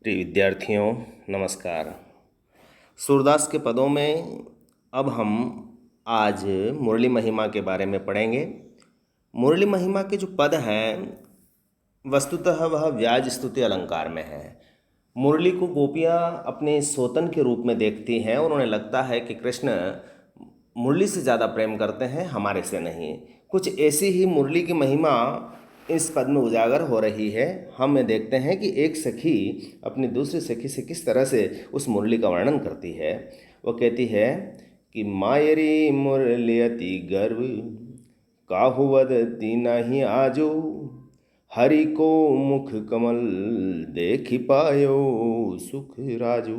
प्रिय विद्यार्थियों, नमस्कार। सूरदास के पदों में अब हम आज मुरली महिमा के बारे में पढ़ेंगे। मुरली महिमा के जो पद हैं वस्तुतः वह व्याज स्तुति अलंकार में है। मुरली को गोपियाँ अपने सोतन के रूप में देखती हैं और उन्हें लगता है कि कृष्ण मुरली से ज़्यादा प्रेम करते हैं, हमारे से नहीं। कुछ ऐसी ही मुरली की महिमा इस पद में उजागर हो रही है। हम देखते हैं कि एक सखी अपनी दूसरी सखी से किस तरह से उस मुरली का वर्णन करती है। वो कहती है कि मायरी मुरलियति गर्व काहु वदति नहीं आजो, हरि को मुख कमल देखि पायो सुख राजू।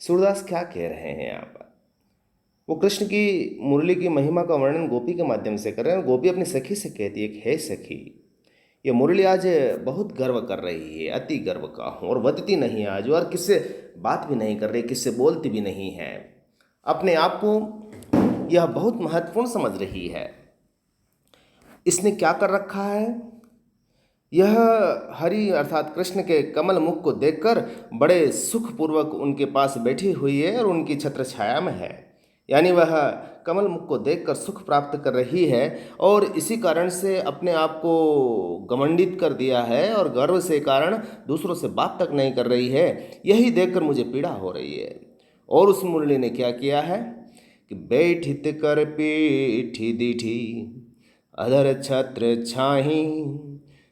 सूरदास क्या कह रहे हैं यहाँ पर? वो कृष्ण की मुरली की महिमा का वर्णन गोपी के माध्यम से कर रहे हैं। गोपी अपनी सखी से कहती है कि हे सखी, ये मुरली आज बहुत गर्व कर रही है, अति गर्व का हूँ, और वदती नहीं आज, और किससे बात भी नहीं कर रही, किससे बोलती भी नहीं है। अपने आप को यह बहुत महत्वपूर्ण समझ रही है। इसने क्या कर रखा है? यह हरि अर्थात कृष्ण के कमल मुख को देखकर बड़े सुखपूर्वक उनके पास बैठी हुई है और उनकी छत्र छाया में है। यानी वह कमल मुख को देखकर सुख प्राप्त कर रही है और इसी कारण से अपने आप को घमंडित कर दिया है और गर्व से कारण दूसरों से बात तक नहीं कर रही है। यही देखकर मुझे पीड़ा हो रही है। और उस मुरली ने क्या किया है कि बैठित कर पीठी दीठी अधर छत्र छाही,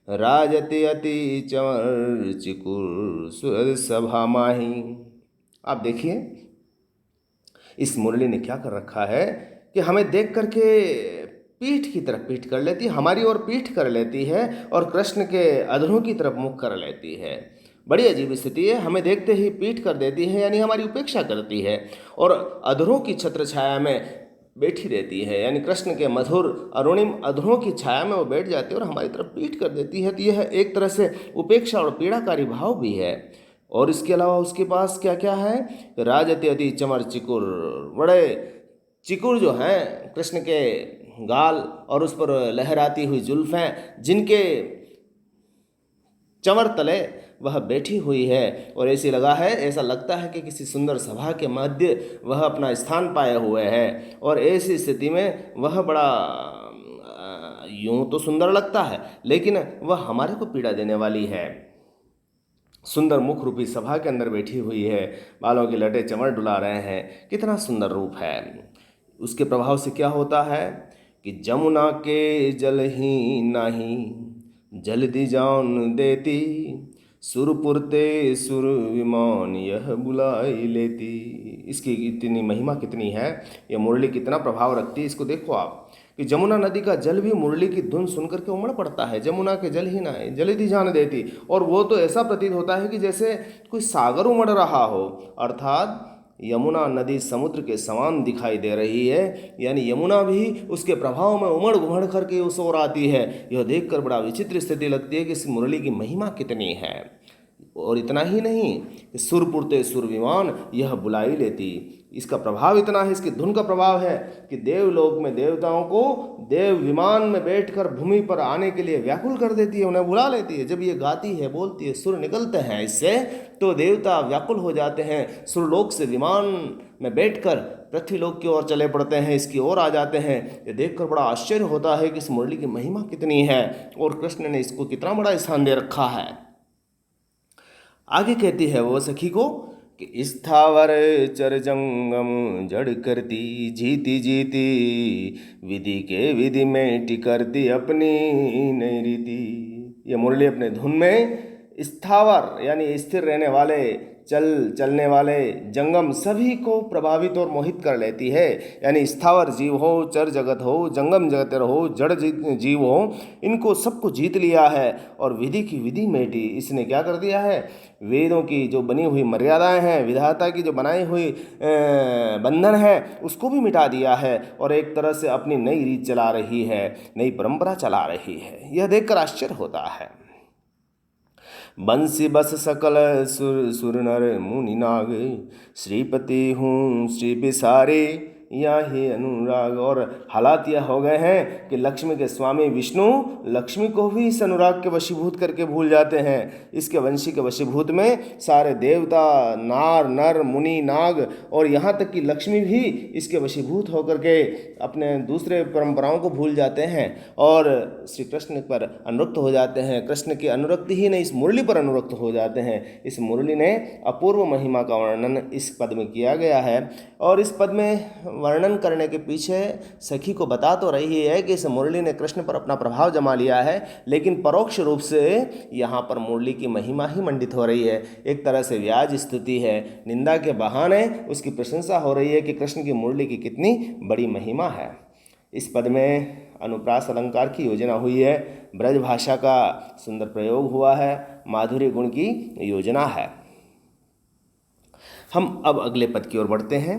राजते अति चंवर चिकुर सुरद सभा माही। आप देखिए इस मुरली ने क्या कर रखा है कि हमें देख करके पीठ की तरफ पीठ कर लेती है, हमारी ओर पीठ कर लेती है और कृष्ण के अधरों की तरफ मुख कर लेती है। बड़ी अजीब स्थिति है। हमें देखते ही पीठ कर देती है, यानी हमारी उपेक्षा करती है, और अधरों की छत्र छाया में बैठी रहती है, यानी कृष्ण के मधुर अरुणिम अधरों की छाया में वो बैठ जाती है और हमारी तरफ पीठ कर देती है। तो यह एक तरह से उपेक्षा और पीड़ाकारी भाव भी है। और इसके अलावा उसके पास क्या क्या है? राजते अति चमर चिकुर, बड़े चिकुर जो हैं कृष्ण के गाल और उस पर लहराती हुई जुल्फें, जिनके चंवर तले वह बैठी हुई है और ऐसी लगा है, ऐसा लगता है कि किसी सुंदर सभा के मध्य वह अपना स्थान पाए हुए है। और ऐसी स्थिति में वह बड़ा यूं तो सुंदर लगता है, लेकिन वह हमारे को पीड़ा देने वाली है। सुंदर मुख रूपी सभा के अंदर बैठी हुई है, बालों की लटे चंवर डुला रहे हैं, कितना सुंदर रूप है। उसके प्रभाव से क्या होता है कि जमुना के जल ही नाही, जल्दी जान देती, सुरपुरते सुर विमान यह बुलाई लेती। इसकी इतनी महिमा कितनी है, यह मुरली कितना प्रभाव रखती है, इसको देखो आप कि जमुना नदी का जल भी मुरली की धुन सुनकर के उमड़ पड़ता है। जमुना के जल ही ना है, जल्दी जान देती, और वो तो ऐसा प्रतीत होता है कि जैसे कोई सागर उमड़ रहा हो, अर्थात यमुना नदी समुद्र के समान दिखाई दे रही है। यानी यमुना भी उसके प्रभाव में उमड़ घुमड़ करके उस ओर आती है। यह देखकर बड़ा विचित्र स्थिति लगती है कि इस मुरली की महिमा कितनी है। और इतना ही नहीं कि सुरपुरते सुर विमान यह बुलाई लेती, इसका प्रभाव इतना है, इसकी धुन का प्रभाव है कि देवलोक में देवताओं को देव विमान में बैठकर भूमि पर आने के लिए व्याकुल कर देती है, उन्हें बुला लेती है। जब ये गाती है, बोलती है, सुर निकलते हैं इससे, तो देवता व्याकुल हो जाते हैं, सुरलोक से विमान में बैठकर पृथ्वीलोक की ओर चले पड़ते हैं, इसकी ओर आ जाते हैं। ये देखकर बड़ा आश्चर्य होता है कि इस मुरली की महिमा कितनी है और कृष्ण ने इसको कितना बड़ा स्थान दे रखा है। आगे कहती है वो सखी को कि स्थावर चर जंगम जड़ करती, जीती जीती विधि के विधि में टिकरती अपनी नई रीति। ये मुरली अपने धुन में स्थावर यानी स्थिर रहने वाले, चलने वाले, जंगम सभी को प्रभावित और मोहित कर लेती है। यानी स्थावर जीव हो, चर जगत हो, जंगम जगत हो, जड़ जीव हो, इनको सबको जीत लिया है और विधि की विधि मेटी इसने क्या कर दिया है? वेदों की जो बनी हुई मर्यादाएं हैं, विधाता की जो बनाई हुई बंधन है, उसको भी मिटा दिया है और एक तरह से अपनी नई रीत चला रही है, नई परंपरा चला रही है। यह देखकर आश्चर्य होता है। बंसी बस सकल सुर सुर नर मुनि नाग, श्रीपति हूँ श्री बिसारे, याहि अनुराग। और हालात यह हो गए हैं कि लक्ष्मी के स्वामी विष्णु लक्ष्मी को भी इस अनुराग के वशीभूत करके भूल जाते हैं। इसके वंशी के वशीभूत में सारे देवता, नार, नर, मुनि, नाग और यहाँ तक कि लक्ष्मी भी इसके वशीभूत होकर के अपने दूसरे परंपराओं को भूल जाते हैं और श्री कृष्ण पर अनुरक्त हो जाते हैं। कृष्ण की अनुरक्ति ही नहीं, इस मुरली पर अनुरक्त हो जाते हैं। इस मुरली ने अपूर्व महिमा का वर्णन इस पद में किया गया है और इस पद में वर्णन करने के पीछे सखी को बता तो रही है कि इस मुरली ने कृष्ण पर अपना प्रभाव जमा लिया है, लेकिन परोक्ष रूप से यहाँ पर मुरली की महिमा ही मंडित हो रही है। एक तरह से व्याज स्तुति है, निंदा के बहाने उसकी प्रशंसा हो रही है कि कृष्ण की मुरली की कितनी बड़ी महिमा है। इस पद में अनुप्रास अलंकार की योजना हुई है, ब्रज भाषा का सुंदर प्रयोग हुआ है, माधुर्य गुण की योजना है। हम अब अगले पद की ओर बढ़ते हैं।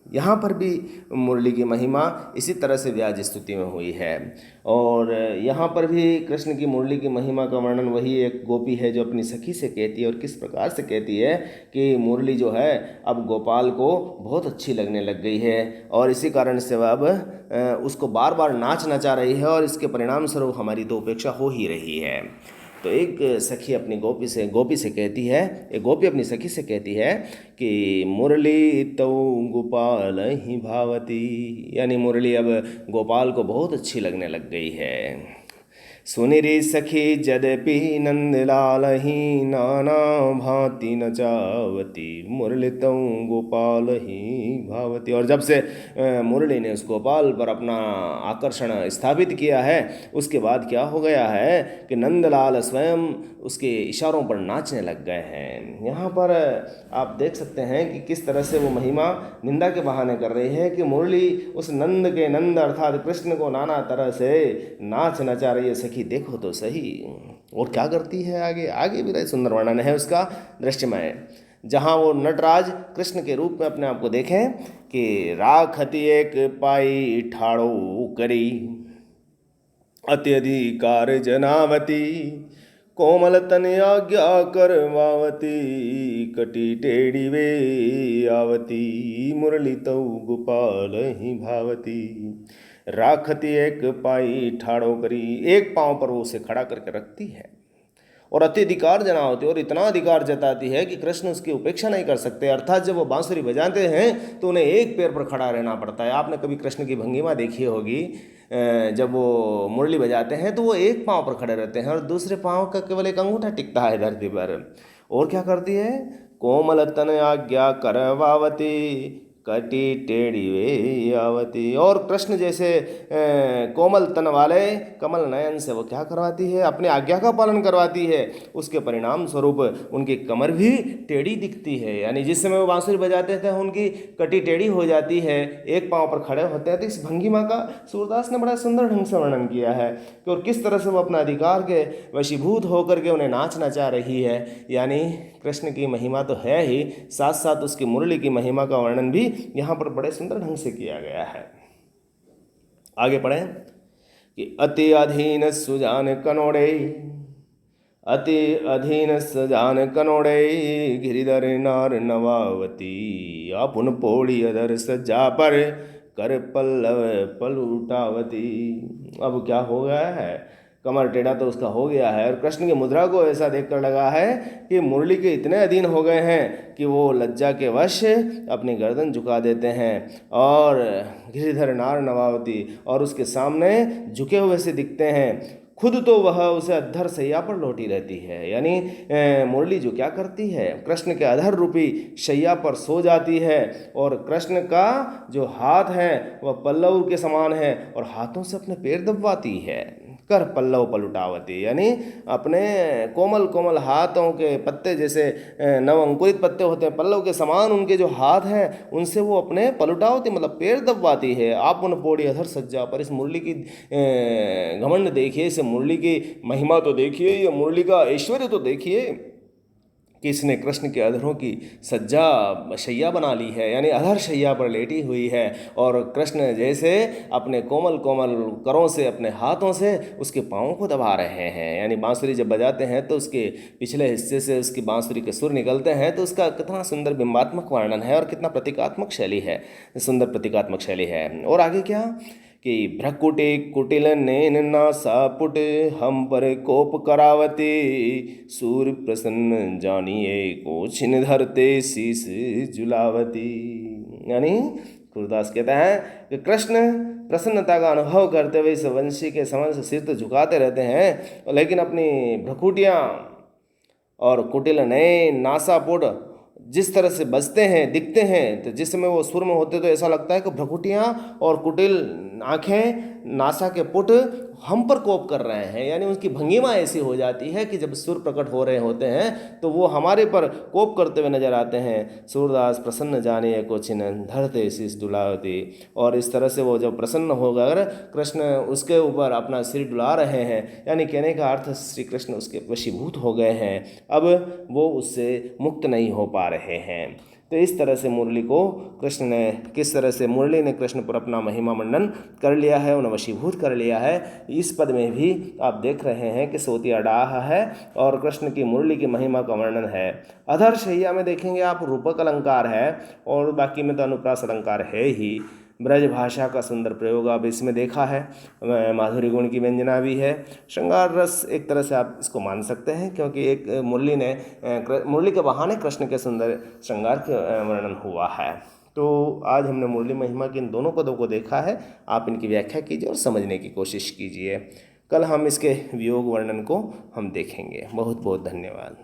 यहाँ पर भी मुरली की महिमा इसी तरह से व्याज स्तुति में हुई है और यहाँ पर भी कृष्ण की मुरली की महिमा का वर्णन वही एक गोपी है जो अपनी सखी से कहती है और किस प्रकार से कहती है कि मुरली जो है अब गोपाल को बहुत अच्छी लगने लग गई है और इसी कारण से वह अब उसको बार बार नाच नचा रही है और इसके परिणाम स्वरूप हमारी तो उपेक्षा हो ही रही है। तो एक सखी अपनी गोपी से कहती है, एक गोपी अपनी सखी से कहती है कि मुरली तो गोपाल ही भावती, यानी मुरली अब गोपाल को बहुत अच्छी लगने लग गई है। सुनिरी सखी जदपि नंदलाल ही नाना भांति नचावती, मुरलितौ गोपाल ही भावती। और जब से मुरली ने उस गोपाल पर अपना आकर्षण स्थापित किया है उसके बाद क्या हो गया है कि नंदलाल स्वयं उसके इशारों पर नाचने लग गए हैं। यहाँ पर आप देख सकते हैं कि किस तरह से वो महिमा निंदा के बहाने कर रही है कि मुरली उस नंद अर्थात कृष्ण को नाना तरह से नाच नचा रही है। सखी देखो तो सही। और क्या करती है आगे भी सुंदर वर्णन है उसका दृश्यमय, जहाँ वो नटराज कृष्ण के रूप में अपने आप को देखें कि राखती एक पाई ठाड़ो करी, अत्यधिकार जनावती, कोमल तन आज्ञा करवावती, कटी टेढ़ी वे आवती, मुरली तो गोपाल ही भावती। राखती एक पाई ठाड़ो करी, एक पांव पर वो उसे खड़ा करके रखती है और अत्यधिकार जनावती, और इतना अधिकार जताती है कि कृष्ण उसकी उपेक्षा नहीं कर सकते। अर्थात जब वो बांसुरी बजाते हैं तो उन्हें एक पैर पर खड़ा रहना पड़ता है। आपने कभी कृष्ण की भंगिमा देखी होगी, जब वो मुरली बजाते हैं तो वो एक पांव पर खड़े रहते हैं और दूसरे पांव का केवल एक अंगूठा टिकता है धरती पर। और क्या करती है, कोमल तन आज्ञा करवावती, कटी टेढ़ी वे आवती। और कृष्ण जैसे कोमल तन वाले कमल नयन से वो क्या करवाती है, अपनी आज्ञा का पालन करवाती है। उसके परिणाम स्वरूप उनकी कमर भी टेढ़ी दिखती है, यानी जिस समय वो बांसुरी बजाते थे उनकी कटी टेढ़ी हो जाती है, एक पांव पर खड़े होते हैं। तो इस भंगिमा का सूरदास ने बड़ा सुंदर ढंग से वर्णन किया है कि और किस तरह से वो अपना अधिकार के वशीभूत होकर के उन्हें नाच नचा रही है। यानी कृष्ण की महिमा तो है ही, साथ साथ उसकी मुरली की महिमा का वर्णन भी यहाँ पर बड़े सुंदर ढंग से किया गया है। आगे पढ़ें कि अति अधीन सुजान कनोड़े, अति अधीन सजान कनोड़े, गिरिधर नार नवावती, अपुन पोड़ी अधर सज्जा पर, कर पल्लव पलुटावती। अब क्या हो गया है, कमर टेढ़ा तो उसका हो गया है और कृष्ण की मुद्रा को ऐसा देखकर लगा है कि मुरली के इतने अधीन हो गए हैं कि वो लज्जा के वश अपनी गर्दन झुका देते हैं और गिरिधर नार नवावती, और उसके सामने झुके हुए से दिखते हैं। खुद तो वह उसे अधर शैया पर लौटी रहती है, यानी मुरली जो क्या करती है, कृष्ण के अधर रूपी शैया पर सो जाती है और कृष्ण का जो हाथ है वह पल्लव के समान है और हाथों से अपने पैर दबवाती है। कर पल्लव पलुटावती, यानी अपने कोमल कोमल हाथों के पत्ते जैसे नव अंकुरित पत्ते होते हैं पल्लव के समान उनके जो हाथ हैं उनसे वो अपने पलुटावती मतलब पैर दबवाती है। आप उन पोड़ी अधर सज्जा पर। इस मुरली की घमंड देखिए, इस मुरली की महिमा तो देखिए, ये मुरली का ऐश्वर्य तो देखिए कि इसने कृष्ण के अधरों की सज्जा शैया बना ली है, यानी अधर शैया पर लेटी हुई है, और कृष्ण जैसे अपने कोमल कोमल करों से, अपने हाथों से उसके पाँवों को दबा रहे हैं। यानी बांसुरी जब बजाते हैं तो उसके पिछले हिस्से से उसकी बांसुरी के सुर निकलते हैं, तो उसका कितना सुंदर बिंबात्मक वर्णन है और कितना प्रतीकात्मक शैली है, सुंदर प्रतीकात्मक शैली है। और आगे क्या कि भ्रकुटे कुटिल नैन नासापुट हम पर कोप करावते सूर प्रसन्न जानिए को छिन धरते शीस जुलावती। यानी सूरदास कहता है कि कृष्ण प्रसन्नता का अनुभव करते हुए इस वंशी के समक्ष सिर तो झुकाते रहते हैं, लेकिन अपनी भ्रकुटियाँ और कुटिल नयन नासापुट जिस तरह से बजते हैं, दिखते हैं, तो जिस समय वो सुर में होते तो ऐसा लगता है कि भ्रकुटियाँ और कुटिल आँखें, नासा के पुट हम पर कोप कर रहे हैं। यानी उनकी भंगिमा ऐसी हो जाती है कि जब सुर प्रकट हो रहे होते हैं तो वो हमारे पर कोप करते हुए नजर आते हैं। सूरदास प्रसन्न जाने को छिन धरते शीस डुलावती। और इस तरह से वो जब प्रसन्न होकर कृष्ण उसके ऊपर अपना सिर डुला रहे हैं, यानी कहने का अर्थ श्री कृष्ण उसके वशीभूत हो गए हैं, अब वो उससे मुक्त नहीं हो पा रहे हैं। तो इस तरह से मुरली को कृष्ण ने, किस तरह से मुरली ने कृष्ण पर अपना महिमा मंडन कर लिया है, उन्हें वशीभूत कर लिया है। इस पद में भी आप देख रहे हैं कि सोतिया डाह है और कृष्ण की मुरली की महिमा का वर्णन है। अधर शैया में देखेंगे आप रूपक अलंकार है, और बाकी में तो अनुप्रास अलंकार है ही। ब्रज भाषा का सुंदर प्रयोग आप इसमें देखा है, माधुरी गुण की व्यंजना भी है, श्रृंगार रस एक तरह से आप इसको मान सकते हैं, क्योंकि एक मुरली के बहाने कृष्ण के सुंदर श्रृंगार का वर्णन हुआ है। तो आज हमने मुरली महिमा के इन दोनों पदों को देखा है। आप इनकी व्याख्या कीजिए और समझने की कोशिश कीजिए। कल हम इसके वियोग वर्णन को हम देखेंगे। बहुत बहुत धन्यवाद।